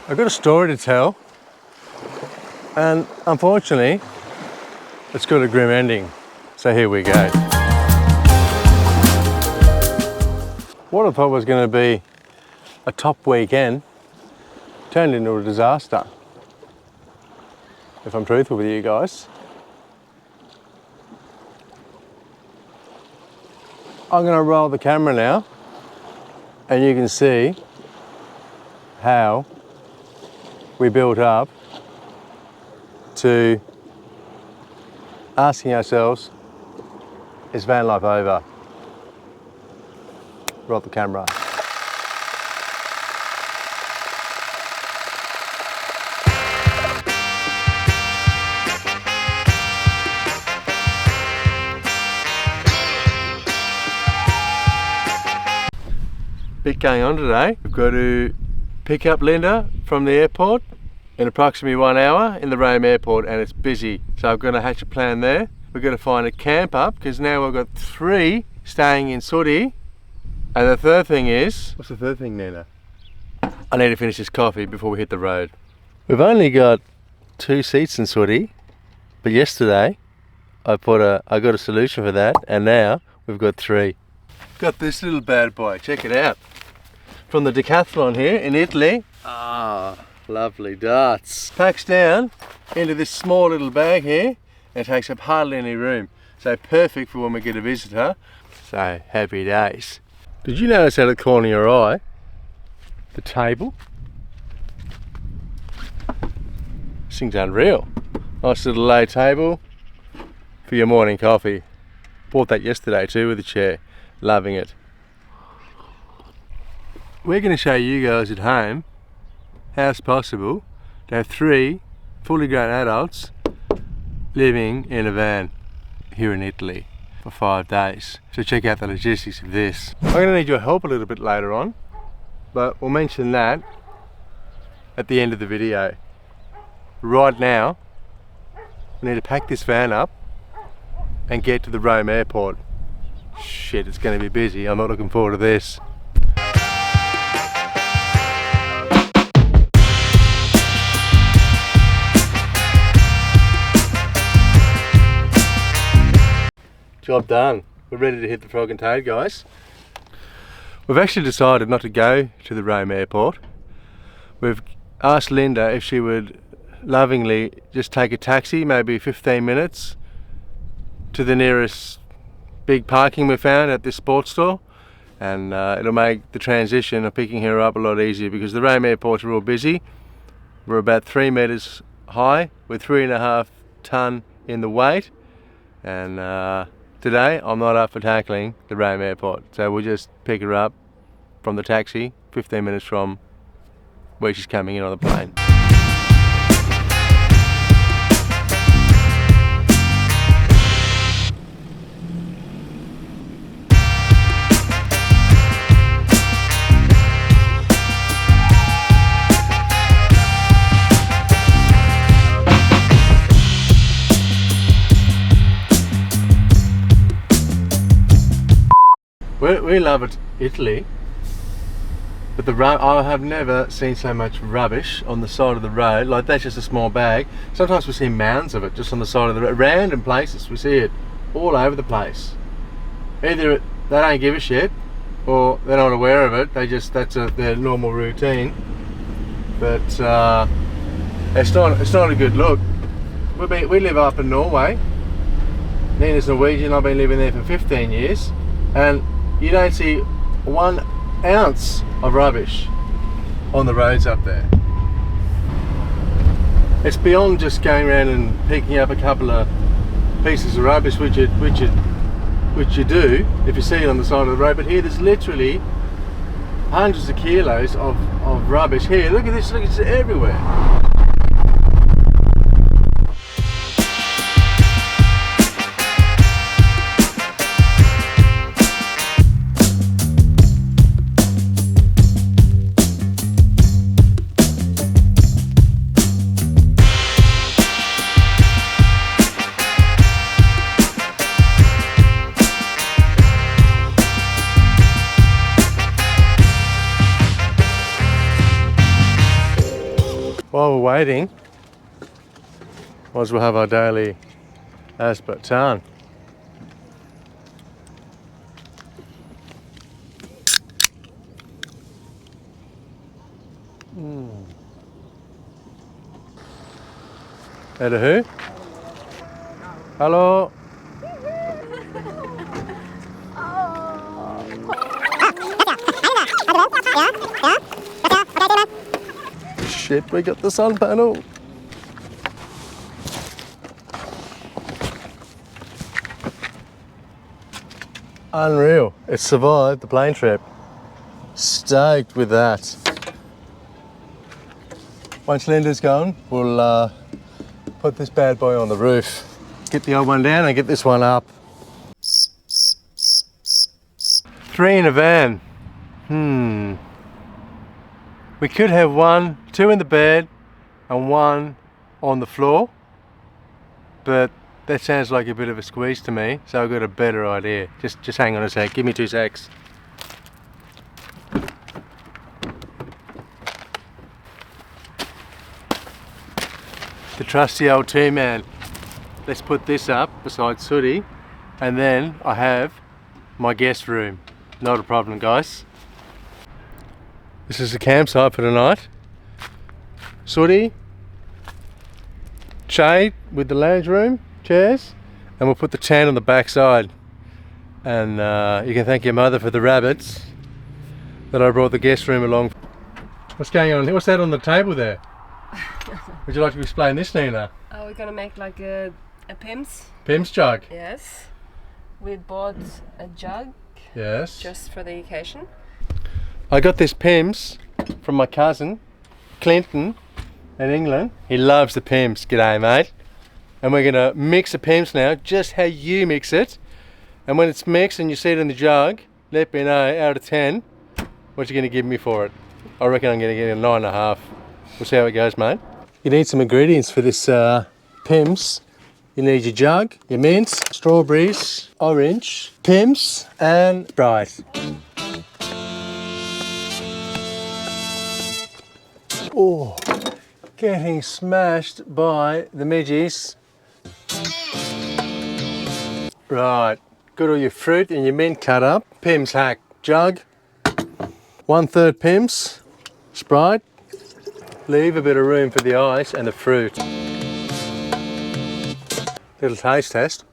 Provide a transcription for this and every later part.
I've got a story to tell, and unfortunately, it's got a grim ending. So here we go. What I thought was going to be a top weekend turned into a disaster, if I'm truthful with you guys. I'm going to roll the camera now, and you can see how we built up to asking ourselves, is van life over? Roll the camera. Bit going on today. We've got to pick up Linda from the airport in approximately 1 hour in the Rome airport, and it's busy. So I'm going to hatch a plan there. We're going to find a camp up because now we've got 3 staying in Sooty. And the third thing is, what's the third thing, Nina? I need to finish this coffee before we hit the road. We've only got 2 seats in Sooty, but yesterday I got a solution for that, and now we've got 3. Got this little bad boy, check it out. From the Decathlon here in Italy. Ah, lovely darts. Packs down into this small little bag here and takes up hardly any room. So perfect for when we get a visitor. So happy days. Did you notice out of the corner of your eye, the table? This thing's unreal. Nice little low table for your morning coffee. Bought that yesterday too with a chair. Loving it. We're going to show you guys at home how it's possible to have 3 fully grown adults living in a van here in Italy for 5 days. So check out the logistics of this. I'm going to need your help a little bit later on, but we'll mention that at the end of the video. Right now, we need to pack this van up and get to the Rome airport. Shit, it's going to be busy. I'm not looking forward to this. Job done. We're ready to hit the frog and toad, guys. We've actually decided not to go to the Rome airport. We've asked Linda if she would lovingly just take a taxi, maybe 15 minutes, to the nearest big parking we found at this sports store, and it'll make the transition of picking her up a lot easier because the Rome airport's real busy. We're about 3 meters high with 3.5 ton in the weight, and today I'm not up for tackling the Rome airport, so we'll just pick her up from the taxi 15 minutes from where she's coming in on the plane. We love it, Italy, but I have never seen so much rubbish on the side of the road. Like, that's just a small bag. Sometimes we see mounds of it just on the side of the road, random places. We see it all over the place. Either they don't give a shit, or they're not aware of it. That's their normal routine. But it's not a good look. We live up in Norway. Nina's Norwegian. I've been living there for 15 years, and you don't see 1 ounce of rubbish on the roads up there. It's beyond just going around and picking up a couple of pieces of rubbish, which you do if you see it on the side of the road. But here there's literally hundreds of kilos of rubbish. Here, look at this, it's everywhere. while we're waiting, might as well have our daily aspartame. Er det who? Hallo? Shit, we got the sun panel. Unreal. It survived the plane trip. Stoked with that. Once Linda's gone, we'll put this bad boy on the roof. Get the old one down and get this one up. 3 in a van. We could have 2 in the bed and 1 on the floor, but that sounds like a bit of a squeeze to me, so I've got a better idea. Just hang on a sec, give me 2 secs. The trusty old 2-man. Let's put this up beside Sooty, and then I have my guest room. Not a problem, guys. This is the campsite for tonight. Sooty, shade with the lounge room, chairs, and we'll put the tent on the back side. And you can thank your mother for the rabbits that I brought the guest room along. What's going on? What's that on the table there? Would you like to explain this, Nina? We're gonna make like a Pim's. Pim's jug? Yes. We bought a jug. Yes. Just for the occasion. I got this Pim's from my cousin, Clinton, in England. He loves the Pim's. G'day, mate. And we're gonna mix the Pim's now, just how you mix it. And when it's mixed and you see it in the jug, let me know, out of 10, what you're gonna give me for it. I reckon I'm gonna get a 9.5. We'll see how it goes, mate. You need some ingredients for this Pim's. You need your jug, your mint, strawberries, orange, Pim's, and Sprite. Oh, getting smashed by the midgies. Right, got all your fruit and your mint cut up. Pim's hack jug, 1/3 Pim's, Sprite. Leave a bit of room for the ice and the fruit. Little taste test.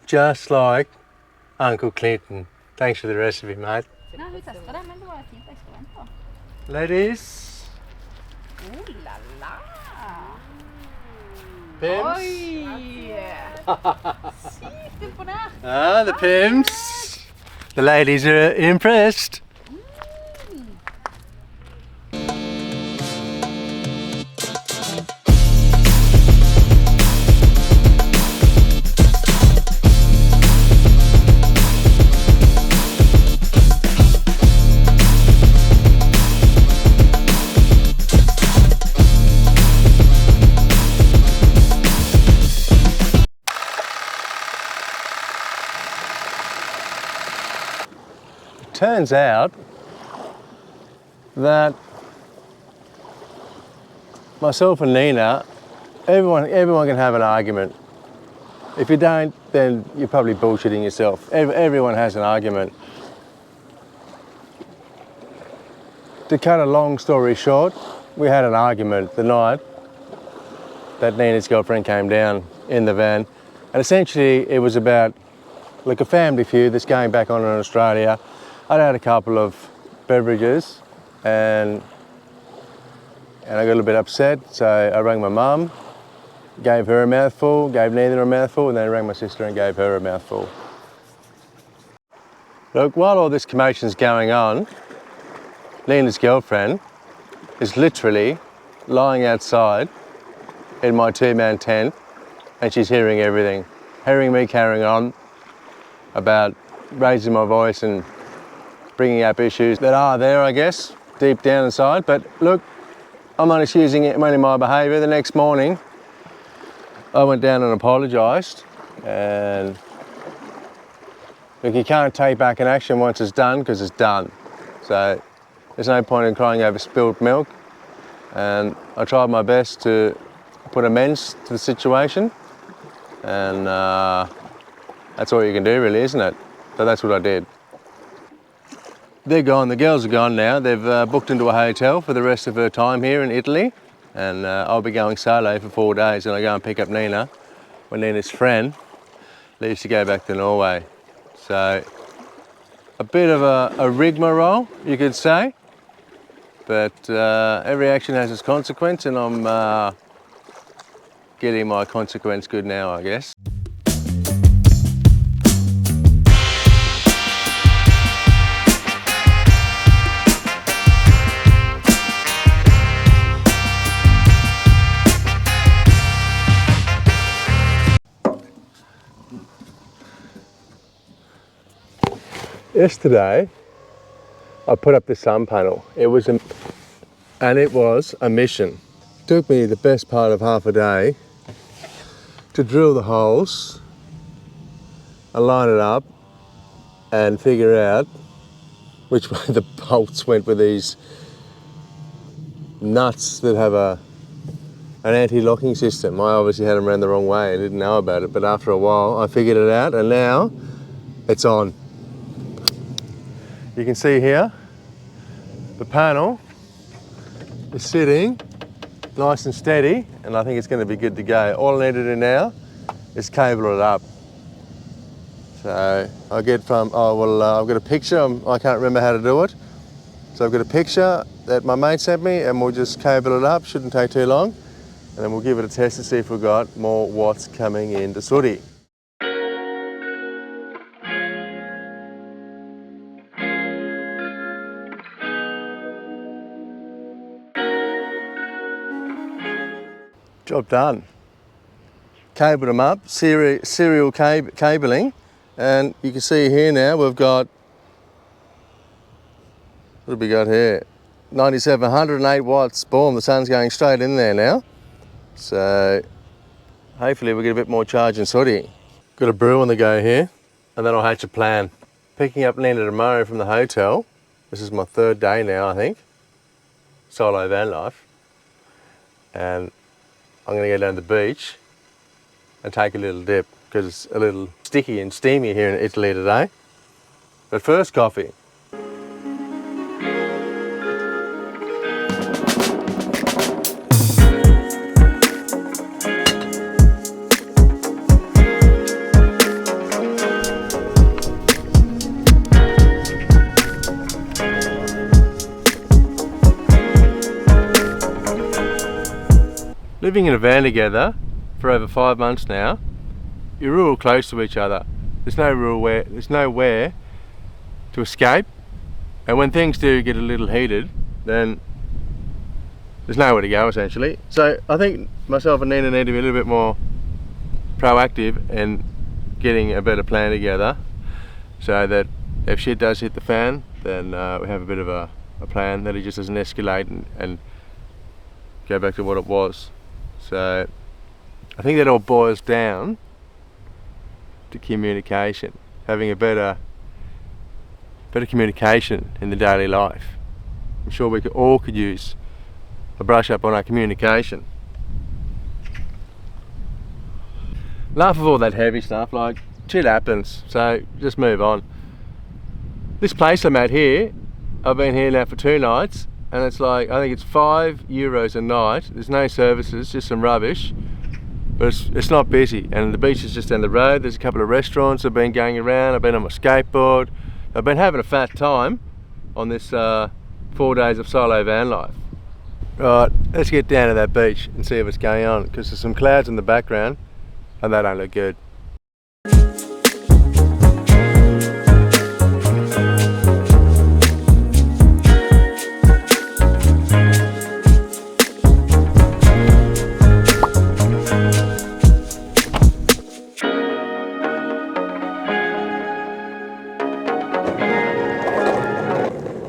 Just like Uncle Clinton. Thanks for the recipe, mate. Ladies. Ooh la la. Pim's. Ah, the Pim's. The ladies are impressed. Turns out that myself and Nina, everyone can have an argument. If you don't, then you're probably bullshitting yourself. Everyone has an argument. To cut a long story short, we had an argument the night that Nina's girlfriend came down in the van, and essentially it was about like a family feud that's going back on in Australia. I'd had a couple of beverages and I got a little bit upset, so I rang my mum, gave her a mouthful, gave Nina a mouthful, and then I rang my sister and gave her a mouthful. Look, while all this commotion's going on, Nina's girlfriend is literally lying outside in my 2-man tent, and she's hearing everything, hearing me carrying on about raising my voice and bringing up issues that are there, I guess, deep down inside. But look, I'm only excusing it, mainly my behaviour. The next morning, I went down and apologised. And look, you can't take back an action once it's done, because it's done. So there's no point in crying over spilled milk, and I tried my best to put amends to the situation, and that's all you can do really, isn't it? So that's what I did. They're gone, the girls are gone now. They've booked into a hotel for the rest of her time here in Italy, and I'll be going solo for 4 days, and I go and pick up Nina when Nina's friend leaves to go back to Norway. So a bit of a rigmarole, you could say, but every action has its consequence, and I'm getting my consequence good now, I guess. Yesterday, I put up this sun panel. It was a mission. It took me the best part of half a day to drill the holes, align it up, and figure out which way the bolts went with these nuts that have an anti-locking system. I obviously had them around the wrong way and didn't know about it, but after a while I figured it out, and now it's on. You can see here, the panel is sitting nice and steady, and I think it's going to be good to go. All I need to do now is cable it up. So I'll get from, I've got a picture, I can't remember how to do it. So I've got a picture that my mate sent me, and we'll just cable it up, shouldn't take too long. And then we'll give it a test to see if we've got more watts coming into sooty. Job done. Cabled them up, serial cabling, and you can see here now we've got, what have we got here? 108 watts, boom, the sun's going straight in there now. So hopefully we'll get a bit more charge in sooty. Got a brew on the go here, and then I'll hatch a plan. Picking up Nina tomorrow from the hotel. This is my 3rd day now, I think. Solo van life. And I'm going to go down to the beach and take a little dip because it's a little sticky and steamy here in Italy today. But first, coffee. Living in a van together for over 5 months now, you're real close to each other. There's nowhere to escape, and when things do get a little heated, then there's nowhere to go essentially. So I think myself and Nina need to be a little bit more proactive in getting a better plan together, so that if shit does hit the fan, then we have a bit of a plan that it just doesn't escalate and go back to what it was. So I think that all boils down to communication, having a better communication in the daily life. I'm sure we all could use a brush up on our communication. Enough of all that heavy stuff, like shit happens, so just move on. This place I'm at here, I've been here now for 2 nights, and it's like, I think it's €5 a night. There's no services, just some rubbish, but it's not busy, and the beach is just down the road. There's a couple of restaurants I've been going around. I've been on my skateboard. I've been having a fat time on this 4 days of solo van life. Right, let's get down to that beach and see what's going on, because there's some clouds in the background and they don't look good.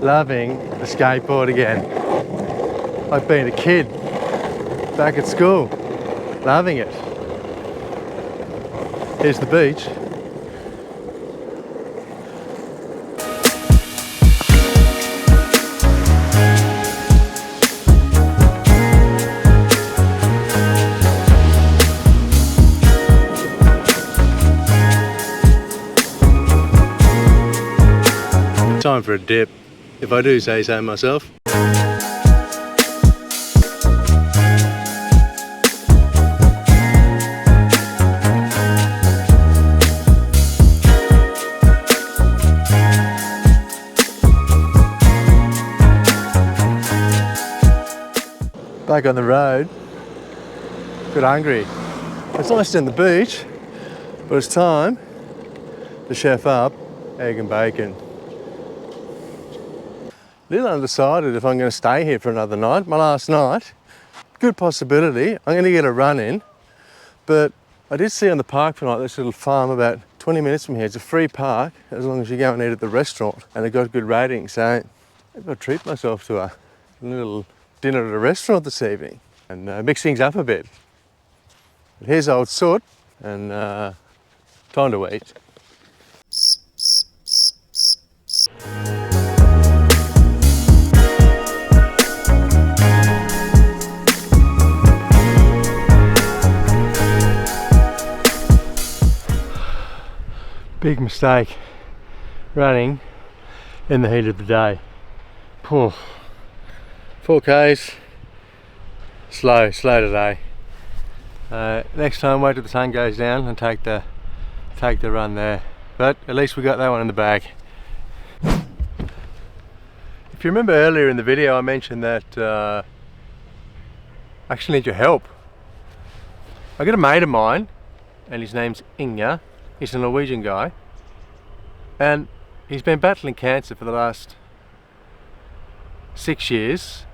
Loving the skateboard again. Like being a kid back at school, loving it. Here's the beach. Time for a dip, if I do say so myself. Back on the road, got hungry. It's nice down the beach, but it's time to chef up egg and bacon. A little undecided if I'm going to stay here for another night. My last night, good possibility. I'm going to get a run in, but I did see on the park tonight this little farm about 20 minutes from here. It's a free park as long as you go and eat at the restaurant, and it got good ratings. So maybe I'll treat myself to a little dinner at a restaurant this evening and mix things up a bit. But here's old Soot, and time to eat. Big mistake running in the heat of the day. 4Ks, slow today. Next time wait till the sun goes down and take the run there. But at least we got that one in the bag. If you remember earlier in the video I mentioned that I actually need your help. I got a mate of mine and his name's Inge. He's a Norwegian guy and he's been battling cancer for the last 6 years,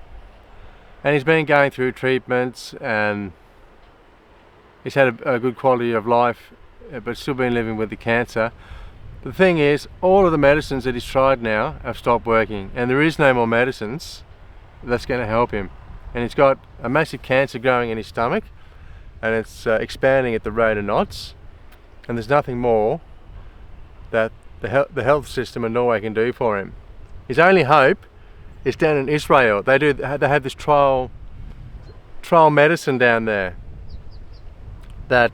and he's been going through treatments and he's had a good quality of life, but still been living with the cancer. The thing is, all of the medicines that he's tried now have stopped working, and there is no more medicines that's going to help him. And he's got a massive cancer growing in his stomach, and it's expanding at the rate of knots, and there's nothing more that the health system in Norway can do for him. His only hope is down in Israel. They have this trial medicine down there that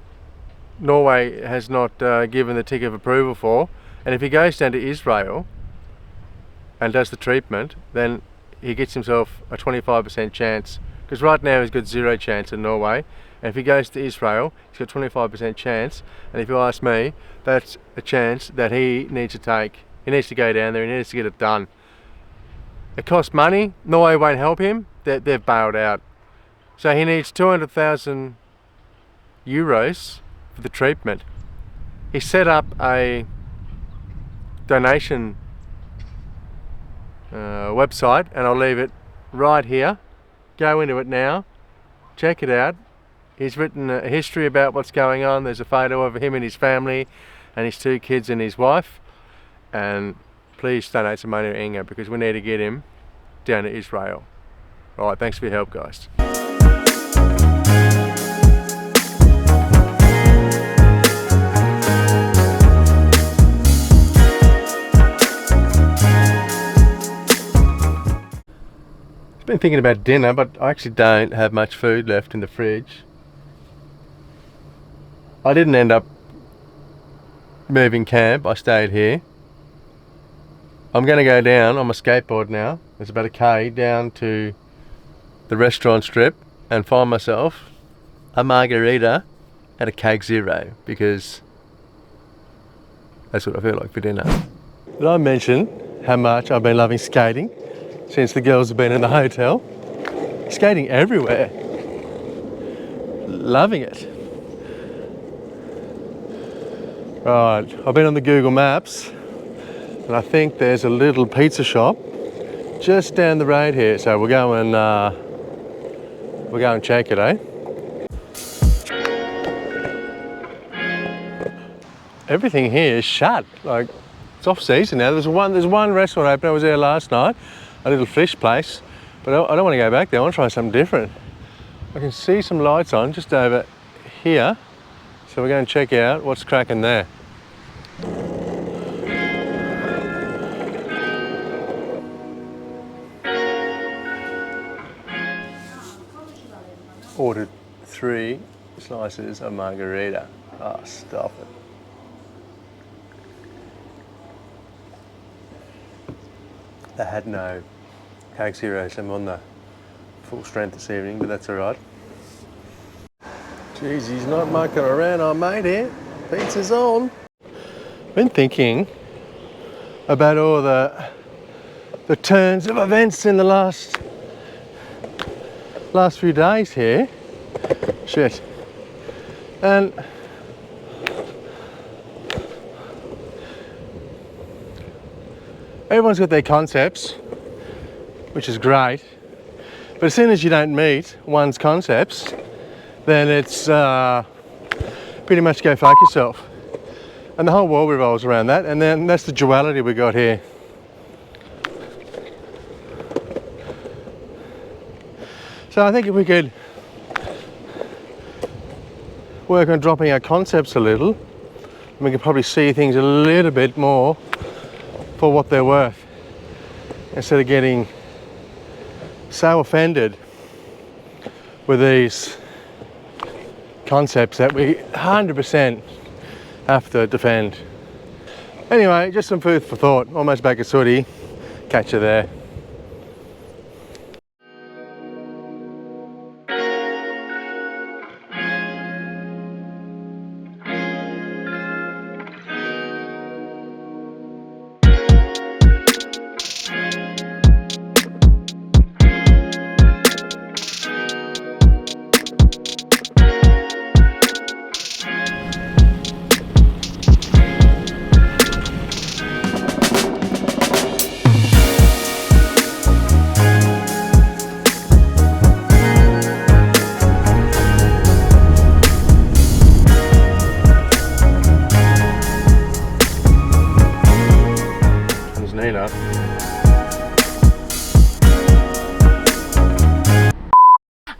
Norway has not given the tick of approval for, and if he goes down to Israel and does the treatment, then he gets himself a 25% chance, because right now he's got 0 chance in Norway, and if he goes to Israel he's got 25% chance, and if you ask me, that's a chance that he needs to take. He needs to go down there, he needs to get it done. It costs money. Norway won't help him. They've bailed out. So he needs 200,000 euros for the treatment. He set up a donation website, and I'll leave it right here. Go into it now. Check it out. He's written a history about what's going on. There's a photo of him and his family and his 2 kids and his wife. And please donate some money to Inge, because we need to get him down to Israel. Alright, thanks for your help, guys. I've been thinking about dinner, but I actually don't have much food left in the fridge. I didn't end up moving camp, I stayed here. I'm going to go down on my skateboard now. It's about a K down to the restaurant strip and find myself a margarita at a Coke Zero, because that's what I feel like for dinner. Did I mention how much I've been loving skating since the girls have been in the hotel? Skating everywhere. Loving it. Right, I've been on the Google Maps, and I think there's a little pizza shop just down the road here, so we'll go and check it, eh? Everything here is shut. Like, it's off season now. There's one restaurant open. I was there last night, a little fish place, but I don't want to go back there. I want to try something different. I can see some lights on just over here, so we're going to check out what's cracking there. Ordered 3 slices of margarita. Oh, stop it. They had no Coke Zero, so I'm on the full strength this evening, but that's all right. Jeez, he's not mucking around, our mate here. Pizza's on. Been thinking about all the turns of events in the last few days here. Shit. And everyone's got their concepts, which is great. But as soon as you don't meet one's concepts, then it's pretty much go fuck yourself. And the whole world revolves around that, and then that's the duality we got here. So I think if we could work on dropping our concepts a little, we could probably see things a little bit more for what they're worth, instead of getting so offended with these concepts that we 100% have to defend. Anyway, just some food for thought. Almost back at Sooty. Catch you there.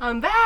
I'm back!